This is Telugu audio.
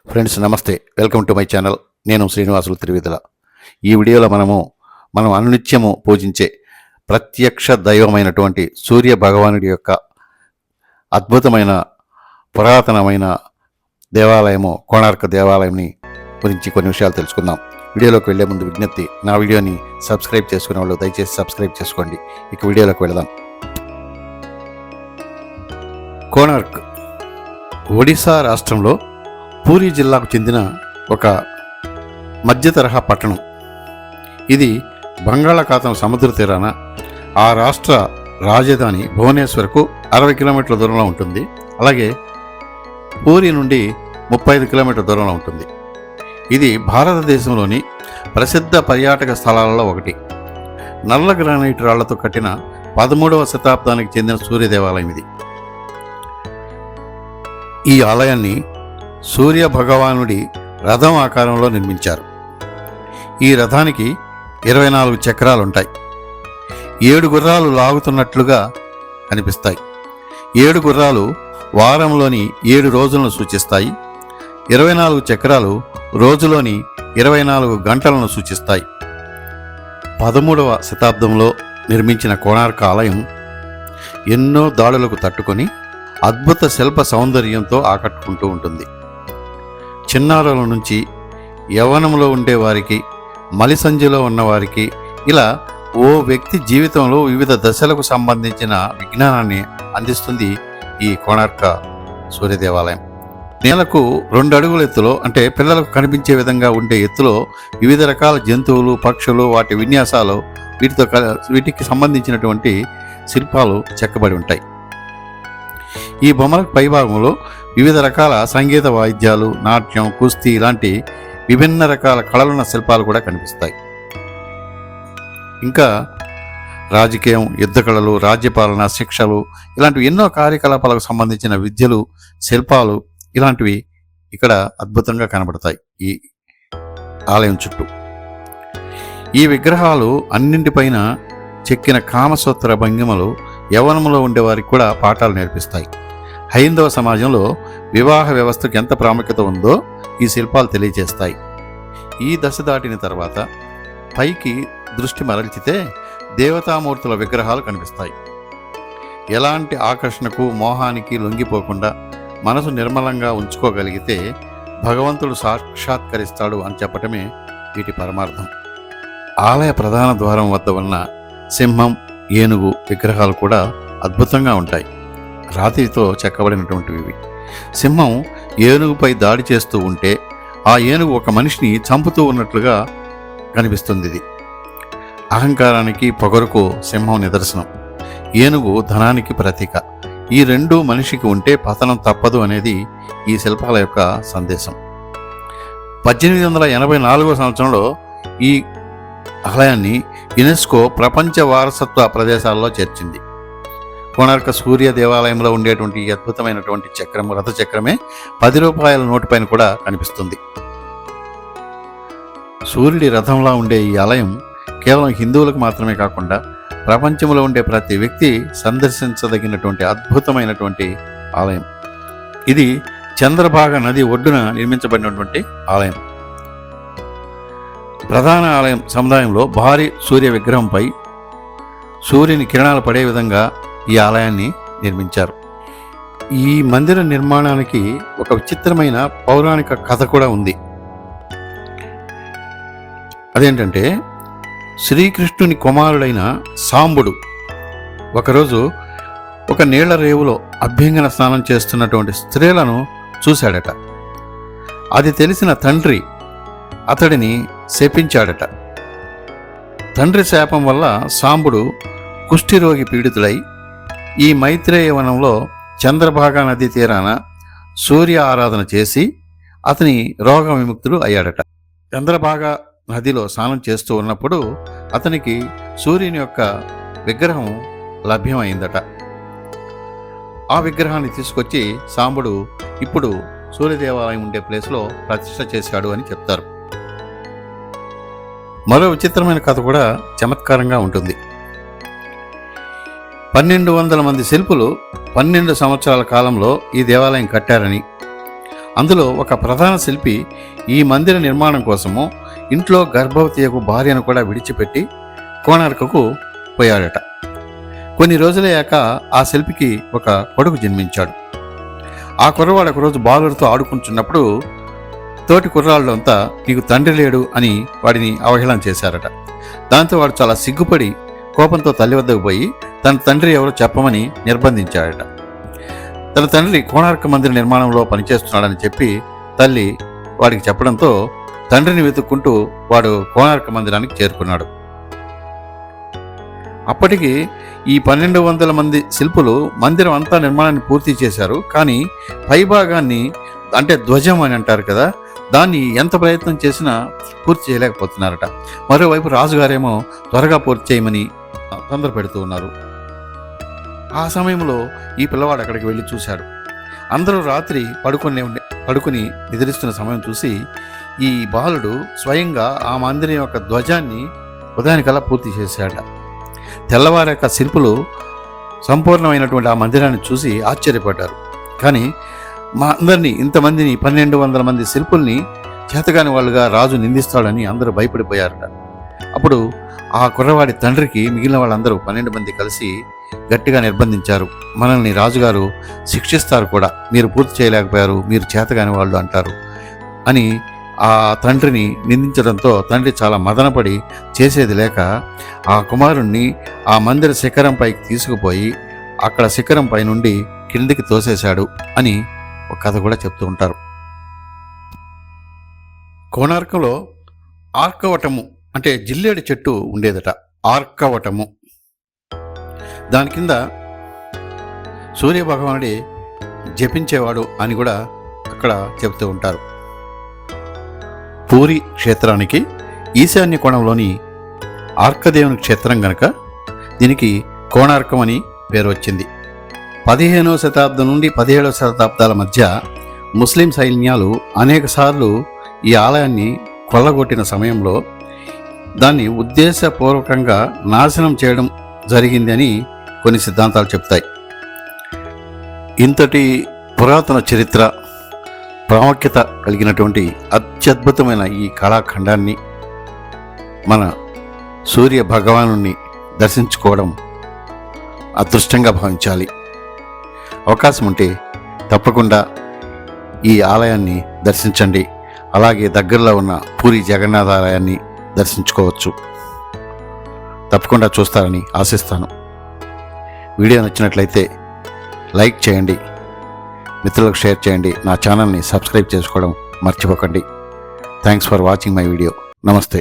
ఫ్రెండ్స్ నమస్తే, వెల్కమ్ టు మై ఛానల్. నేను శ్రీనివాసులు తిరువిదల. ఈ వీడియోలో మనం అనునిత్యము పూజించే ప్రత్యక్ష దైవమైనటువంటి సూర్య భగవానుడి యొక్క అద్భుతమైన పురాతనమైన దేవాలయము కోణార్క దేవాలయంని గురించి కొన్ని విషయాలు తెలుసుకుందాం. వీడియోలోకి వెళ్లే ముందు విజ్ఞప్తి, నా వీడియోని సబ్స్క్రైబ్ చేసుకునే వాళ్ళు దయచేసి సబ్స్క్రైబ్ చేసుకోండి. ఇక వీడియోలోకి వెళదాం. కోణార్క్ ఒడిశా రాష్ట్రంలో పూరీ జిల్లాకు చెందిన ఒక మధ్య తరహా పట్టణం. ఇది బంగాళాఖాతం సముద్ర తీరాన ఆ రాష్ట్ర రాజధాని భువనేశ్వర్కు 60 కిలోమీటర్ల దూరంలో ఉంటుంది. అలాగే పూరీ నుండి 35 కిలోమీటర్ల దూరంలో ఉంటుంది. ఇది భారతదేశంలోని ప్రసిద్ధ పర్యాటక స్థలాలలో ఒకటి. నల్ల గ్రానైట్ రాళ్లతో కట్టిన 13వ శతాబ్దానికి చెందిన సూర్య దేవాలయం ఇది. ఈ ఆలయాన్ని సూర్య భగవానుడి రథం ఆకారంలో నిర్మించారు. ఈ రథానికి 24 చక్రాలుంటాయి. 7 గుర్రాలు లాగుతున్నట్లుగా కనిపిస్తాయి. 7 గుర్రాలు వారంలోని 7 రోజులను సూచిస్తాయి. 24 చక్రాలు రోజులోని 24 గంటలను సూచిస్తాయి. 13వ శతాబ్దంలో నిర్మించిన కోణార్క ఆలయం ఎన్నో దాడులకు తట్టుకొని అద్భుత శిల్ప సౌందర్యంతో ఆకట్టుకుంటూ ఉంటుంది. చిన్నారుల నుంచి యవ్వనంలో ఉండేవారికి, మలిసంధ్యలో ఉన్నవారికి, ఇలా ఓ వ్యక్తి జీవితంలో వివిధ దశలకు సంబంధించిన విజ్ఞానాన్ని అందిస్తుంది ఈ కోణార్క సూర్య దేవాలయం. నేలకు 2 అడుగుల ఎత్తులో, అంటే పిల్లలకు కనిపించే విధంగా ఉండే ఎత్తులో వివిధ రకాల జంతువులు, పక్షులు, వాటి విన్యాసాలు, వీటికి సంబంధించినటువంటి శిల్పాలు చెక్కబడి ఉంటాయి. ఈ బొమ్మలకు పైభాగంలో వివిధ రకాల సంగీత వాయిద్యాలు, నాట్యం, కుస్తీ ఇలాంటి విభిన్న రకాల కళలున్న శిల్పాలు కూడా కనిపిస్తాయి. ఇంకా రాజకీయం, యుద్ధ కళలు, రాజ్యపాలన, శిక్షలు ఇలాంటివి ఎన్నో కార్యకలాపాలకు సంబంధించిన విద్యలు, శిల్పాలు ఇలాంటివి ఇక్కడ అద్భుతంగా కనబడతాయి ఈ ఆలయం చుట్టూ. ఈ విగ్రహాలు అన్నింటిపైన చెక్కిన కామసూత్ర భంగిమలు యవ్వనంలో ఉండేవారికి కూడా పాఠాలు నేర్పిస్తాయి. హైందవ సమాజంలో వివాహ వ్యవస్థకు ఎంత ప్రాముఖ్యత ఉందో ఈ శిల్పాలు తెలియజేస్తాయి. ఈ దశ దాటిన తర్వాత పైకి దృష్టి మరల్చితే దేవతామూర్తుల విగ్రహాలు కనిపిస్తాయి. ఎలాంటి ఆకర్షణకు, మోహానికి లొంగిపోకుండా మనసు నిర్మలంగా ఉంచుకోగలిగితే భగవంతుడు సాక్షాత్కరిస్తాడు అని చెప్పటమే వీటి పరమార్థం. ఆలయ ప్రధాన ద్వారం వద్ద ఉన్న సింహం, ఏనుగు విగ్రహాలు కూడా అద్భుతంగా ఉంటాయి. రాతితో చెక్కబడినటువంటివి. సింహం ఏనుగుపై దాడి చేస్తూ ఉంటే ఆ ఏనుగు ఒక మనిషిని చంపుతూ ఉన్నట్లుగా కనిపిస్తుంది. ఇది అహంకారానికి, పొగరుకు సింహం నిదర్శనం. ఏనుగు ధనానికి ప్రతీక. ఈ 2 మనిషికి ఉంటే పతనం తప్పదు అనేది ఈ శిల్పాల యొక్క సందేశం. 1884వ సంవత్సరంలో ఈ ఆలయాన్ని యునెస్కో ప్రపంచ వారసత్వ ప్రదేశాల్లో చేర్చింది. కోణార్క సూర్య దేవాలయంలో ఉండేటువంటి అద్భుతమైనటువంటి చక్రం, రథ చక్రమే 10 రూపాయల నోటు పైన కూడా కనిపిస్తుంది. సూర్యుడి రథంలా ఉండే ఈ ఆలయం కేవలం హిందువులకు మాత్రమే కాకుండా ప్రపంచంలో ఉండే ప్రతి వ్యక్తి సందర్శించదగినటువంటి అద్భుతమైనటువంటి ఆలయం. ఇది చంద్రభాగ నది ఒడ్డున నిర్మించబడినటువంటి ఆలయం. ప్రధాన ఆలయం సముదాయంలో భారీ సూర్య విగ్రహంపై సూర్యుని కిరణాలు పడే విధంగా ఈ ఆలయాన్ని నిర్మించారు. ఈ మందిర నిర్మాణానికి ఒక విచిత్రమైన పౌరాణిక కథ కూడా ఉంది. అదేంటంటే, శ్రీకృష్ణుని కుమారుడైన సాంబుడు ఒకరోజు ఒక నీళ్ల రేవులో అభ్యంగన స్నానం చేస్తున్నటువంటి స్త్రీలను చూశాడట. అది తెలిసిన తండ్రి అతడిని శపించాడట. తండ్రి శాపం వల్ల సాంబుడు కుష్ఠిరోగి పీడితుడై ఈ మైత్రేయ వనంలో చంద్రభాగా నదీ తీరాన సూర్య ఆరాధన చేసి అతని రోగ విముక్తుడు అయ్యాడట. చంద్రభాగా నదిలో స్నానం చేస్తూ ఉన్నప్పుడు అతనికి సూర్యుని యొక్క విగ్రహం లభ్యమైందట. ఆ విగ్రహాన్ని తీసుకొచ్చి సాంబుడు ఇప్పుడు సూర్యదేవాలయం ఉండే ప్లేస్లో ప్రతిష్ఠ చేశాడు అని చెప్తారు. మరో విచిత్రమైన కథ కూడా చమత్కారంగా ఉంటుంది. 1200 మంది శిల్పులు 12 సంవత్సరాల కాలంలో ఈ దేవాలయం కట్టారని, అందులో ఒక ప్రధాన శిల్పి ఈ మందిర నిర్మాణం కోసము ఇంట్లో గర్భవతియకు భార్యను కూడా విడిచిపెట్టి కోణార్కకు పోయాడట. కొన్ని రోజులయ్యాక ఆ శిల్పికి ఒక కొడుకు జన్మించాడు. ఆ కుర్రవాడు ఒకరోజు బాలుడితో ఆడుకుంటున్నప్పుడు తోటి కుర్రాళ్ళు అంతా నీకు తండ్రి లేడు అని వాడిని అవహేళన చేశారట. దాంతో వాడు చాలా సిగ్గుపడి కోపంతో తల్లి వద్దకు పోయి తన తండ్రి ఎవరో చెప్పమని నిర్బంధించాడట. తన తండ్రి కోణార్క మందిర నిర్మాణంలో పనిచేస్తున్నాడని చెప్పి తల్లి వాడికి చెప్పడంతో తండ్రిని వెతుక్కుంటూ వాడు కోణార్క మందిరానికి చేరుకున్నాడు. అప్పటికి ఈ 1200 మంది శిల్పులు మందిరం అంతా నిర్మాణాన్ని పూర్తి చేశారు. కానీ పైభాగాన్ని, అంటే ధ్వజం అని అంటారు కదా, దాన్ని ఎంత ప్రయత్నం చేసినా పూర్తి చేయలేకపోతున్నారట. మరోవైపు రాజుగారేమో త్వరగా పూర్తి చేయమని తొందర పెడుతూ ఉన్నారు. ఆ సమయంలో ఈ పిల్లవాడు అక్కడికి వెళ్ళి చూశాడు. అందరూ రాత్రి పడుకుని నిద్రిస్తున్న సమయం చూసి ఈ బాలుడు స్వయంగా ఆ మందిరం యొక్క ధ్వజాన్ని ఉదయానికల్లా పూర్తి చేశాడట. తెల్లవారాక శిల్పులు సంపూర్ణమైనటువంటి ఆ మందిరాన్ని చూసి ఆశ్చర్యపడ్డారు. కానీ మా అందరినీ, ఇంతమందిని 1200 మంది శిల్పుల్ని చేతగాని వాళ్ళుగా రాజు నిందిస్తాడని అందరూ భయపడిపోయారట. అప్పుడు ఆ కుర్రవాడి తండ్రికి మిగిలిన వాళ్ళందరూ 12 మంది కలిసి గట్టిగా నిర్బంధించారు. మనల్ని రాజుగారు శిక్షిస్తారు కూడా, మీరు పూర్తి చేయలేకపోయారు, మీరు చేతగాని వాళ్ళు అంటారు అని ఆ తండ్రిని నిందించడంతో తండ్రి చాలా మదనపడి చేసేది లేక ఆ కుమారుణ్ణి ఆ మందిర శిఖరంపైకి తీసుకుపోయి అక్కడ శిఖరంపై నుండి కిందికి తోసేశాడు అని ఒక కథ కూడా చెప్తూ ఉంటారు. కోణార్కంలో ఆర్కవటము అంటే జిల్లేడు చెట్టు ఉండేదట. ఆర్కవటము, దాని కింద సూర్యభగవానుడి జపించేవాడు అని కూడా అక్కడ చెబుతూ ఉంటారు. పూరి క్షేత్రానికి ఈశాన్య కోణంలోని ఆర్కదేవుని క్షేత్రం గనక దీనికి కోణార్కం అని పేరు వచ్చింది. 15వ శతాబ్దం నుండి 17వ శతాబ్దాల మధ్య ముస్లిం సైన్యాలు అనేకసార్లు ఈ ఆలయాన్ని కొల్లగొట్టిన సమయంలో దాన్ని ఉద్దేశపూర్వకంగా నాశనం చేయడం జరిగింది అని కొన్ని సిద్ధాంతాలు చెప్తాయి. ఇంతటి పురాతన చరిత్ర, ప్రాముఖ్యత కలిగినటువంటి అత్యద్భుతమైన ఈ కళాఖండాన్ని మన సూర్య భగవానుని దర్శించుకోవడం అదృష్టంగా భావించాలి. అవకాశం ఉంటే తప్పకుండా ఈ ఆలయాన్ని దర్శించండి. అలాగే దగ్గరలో ఉన్న పూరి జగన్నాథ ఆలయాన్ని దర్శించుకోవచ్చు. తప్పకుండా చూస్తారని ఆశిస్తాను. వీడియో నచ్చినట్లయితే లైక్ చేయండి, మిత్రులకు షేర్ చేయండి, నా ఛానల్ని సబ్స్క్రైబ్ చేసుకోవడం మర్చిపోకండి. Thanks for watching my video. నమస్తే.